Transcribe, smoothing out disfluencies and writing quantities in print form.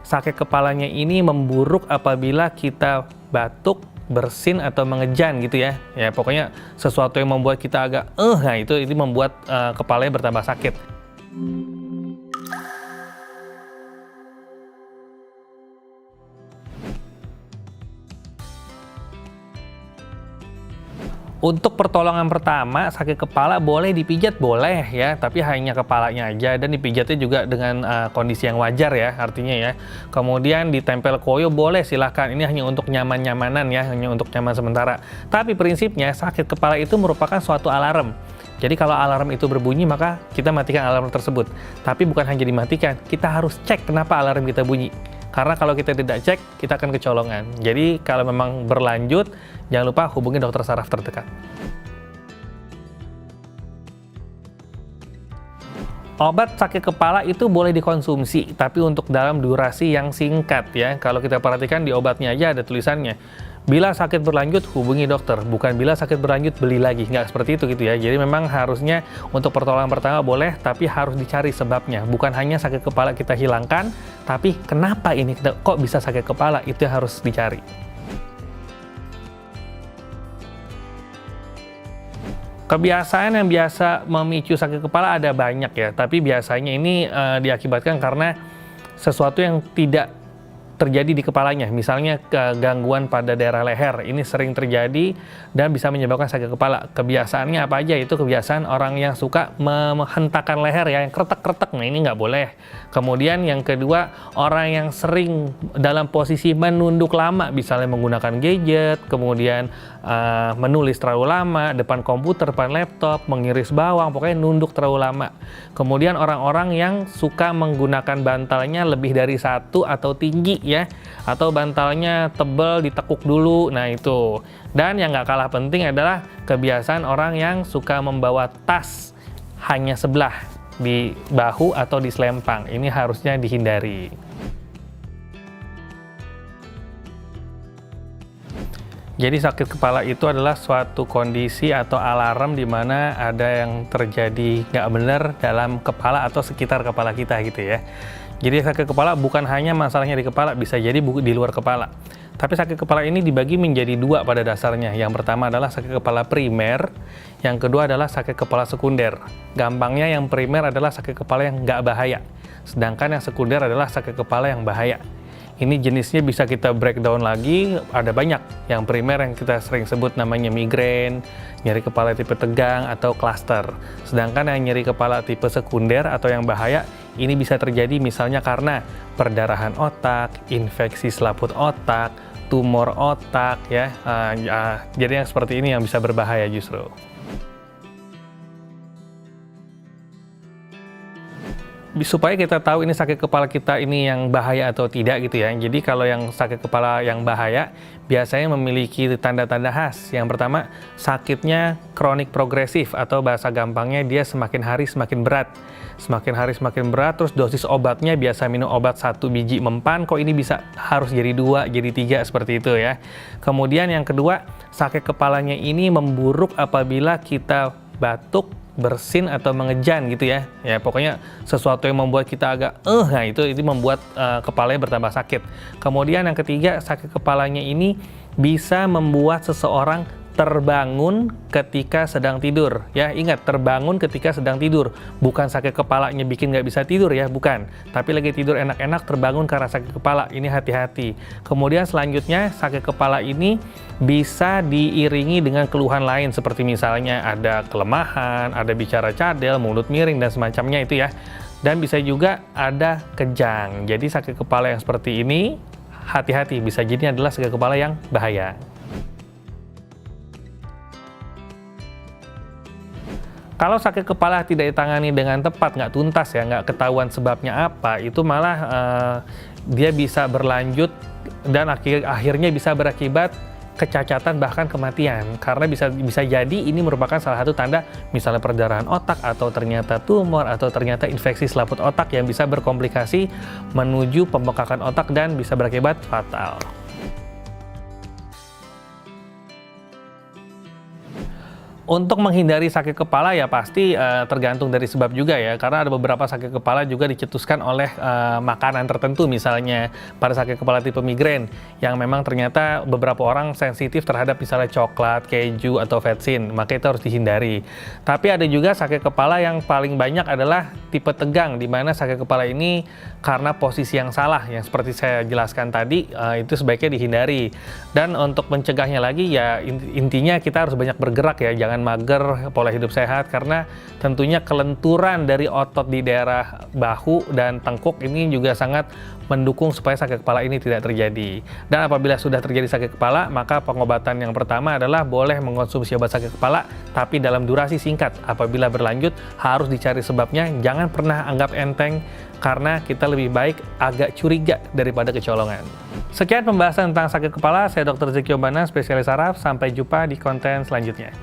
sakit kepalanya ini memburuk apabila kita batuk, bersin atau mengejan gitu ya. Ya pokoknya sesuatu yang membuat kita agak nah itu membuat kepalanya bertambah sakit. Untuk pertolongan pertama, sakit kepala boleh dipijat boleh ya, tapi hanya kepalanya aja, dan dipijatnya juga dengan kondisi yang wajar ya, artinya ya. Kemudian ditempel koyo boleh, silahkan, ini hanya untuk nyaman-nyamanan ya, hanya untuk nyaman sementara. Tapi prinsipnya sakit kepala itu merupakan suatu alarm. Jadi kalau alarm itu berbunyi, maka kita matikan alarm tersebut. Tapi bukan hanya dimatikan, kita harus cek kenapa alarm kita bunyi. Karena kalau kita tidak cek, kita akan kecolongan. Jadi kalau memang berlanjut, jangan lupa hubungi dokter saraf terdekat. Obat sakit kepala itu boleh dikonsumsi, tapi untuk dalam durasi yang singkat ya. Kalau kita perhatikan di obatnya aja ada tulisannya, bila sakit berlanjut hubungi dokter, bukan bila sakit berlanjut beli lagi. Nggak seperti itu gitu ya. Jadi memang harusnya untuk pertolongan pertama boleh, tapi harus dicari sebabnya. Bukan hanya sakit kepala kita hilangkan, tapi kenapa ini kok bisa sakit kepala, itu yang harus dicari. Kebiasaan yang biasa memicu sakit kepala ada banyak ya, tapi biasanya ini diakibatkan karena sesuatu yang tidak terjadi di kepalanya, misalnya gangguan pada daerah leher, ini sering terjadi dan bisa menyebabkan sakit kepala. Kebiasaannya apa aja? Itu kebiasaan orang yang suka menghentakkan leher ya, yang kretek-kretek, nah ini nggak boleh. Kemudian yang kedua, orang yang sering dalam posisi menunduk lama, misalnya menggunakan gadget, kemudian menulis terlalu lama, depan komputer, depan laptop, mengiris bawang, pokoknya nunduk terlalu lama. Kemudian orang-orang yang suka menggunakan bantalnya lebih dari satu atau tinggi ya, atau bantalnya tebal ditekuk dulu, nah itu. Dan yang nggak kalah penting adalah kebiasaan orang yang suka membawa tas hanya sebelah di bahu atau di selempang, ini harusnya dihindari. Jadi sakit kepala itu adalah suatu kondisi atau alarm di mana ada yang terjadi nggak benar dalam kepala atau sekitar kepala kita gitu ya. Jadi sakit kepala bukan hanya masalahnya di kepala, bisa jadi di luar kepala. Tapi sakit kepala ini dibagi menjadi dua pada dasarnya. Yang pertama adalah sakit kepala primer, yang kedua adalah sakit kepala sekunder. Gampangnya yang primer adalah sakit kepala yang nggak bahaya, sedangkan yang sekunder adalah sakit kepala yang bahaya. Ini jenisnya bisa kita breakdown lagi, ada banyak. Yang primer yang kita sering sebut namanya migrain, nyeri kepala tipe tegang, atau cluster. Sedangkan yang nyeri kepala tipe sekunder atau yang bahaya, ini bisa terjadi misalnya karena perdarahan otak, infeksi selaput otak, tumor otak ya. Jadi yang seperti ini yang bisa berbahaya justru. Supaya kita tahu ini sakit kepala kita ini yang bahaya atau tidak gitu ya. Jadi kalau yang sakit kepala yang bahaya biasanya memiliki tanda-tanda khas. Yang pertama, sakitnya kronik progresif atau bahasa gampangnya dia semakin hari semakin berat. Semakin hari semakin berat, terus dosis obatnya biasa minum obat 1 biji mempan, kok ini bisa harus jadi 2, jadi 3 seperti itu ya. Kemudian yang kedua, sakit kepalanya ini memburuk apabila kita batuk, bersin atau mengejan gitu ya. Ya pokoknya sesuatu yang membuat kita agak nah itu membuat kepalanya bertambah sakit. Kemudian yang ketiga, sakit kepalanya ini bisa membuat seseorang terbangun ketika sedang tidur ya. Ingat, terbangun ketika sedang tidur, bukan sakit kepalanya bikin nggak bisa tidur ya, bukan, tapi lagi tidur enak-enak terbangun karena sakit kepala, ini hati-hati. Kemudian selanjutnya, sakit kepala ini bisa diiringi dengan keluhan lain seperti misalnya ada kelemahan, ada bicara cadel, mulut miring dan semacamnya itu ya. Dan bisa juga ada kejang. Jadi sakit kepala yang seperti ini hati-hati, bisa jadi adalah sakit kepala yang bahaya. Kalau sakit kepala tidak ditangani dengan tepat, nggak tuntas ya, nggak ketahuan sebabnya apa, itu malah dia bisa berlanjut dan akhirnya bisa berakibat kecacatan bahkan kematian. Karena bisa jadi ini merupakan salah satu tanda misalnya perdarahan otak, atau ternyata tumor, atau ternyata infeksi selaput otak yang bisa berkomplikasi menuju pembengkakan otak dan bisa berakibat fatal. Untuk menghindari sakit kepala ya pasti tergantung dari sebab juga ya, karena ada beberapa sakit kepala juga dicetuskan oleh makanan tertentu, misalnya pada sakit kepala tipe migrain yang memang ternyata beberapa orang sensitif terhadap misalnya coklat, keju, atau vetsin, maka itu harus dihindari. Tapi ada juga sakit kepala yang paling banyak adalah tipe tegang, di mana sakit kepala ini karena posisi yang salah, yang seperti saya jelaskan tadi, itu sebaiknya dihindari. Dan untuk mencegahnya lagi ya intinya kita harus banyak bergerak ya, jangan mager, pola hidup sehat, karena tentunya kelenturan dari otot di daerah bahu dan tengkuk ini juga sangat mendukung supaya sakit kepala ini tidak terjadi. Dan apabila sudah terjadi sakit kepala, maka pengobatan yang pertama adalah boleh mengonsumsi obat sakit kepala, tapi dalam durasi singkat. Apabila berlanjut, harus dicari sebabnya, jangan pernah anggap enteng, karena kita lebih baik agak curiga daripada kecolongan. Sekian pembahasan tentang sakit kepala, saya Dr. Zeki Obana, spesialis saraf. Sampai jumpa di konten selanjutnya.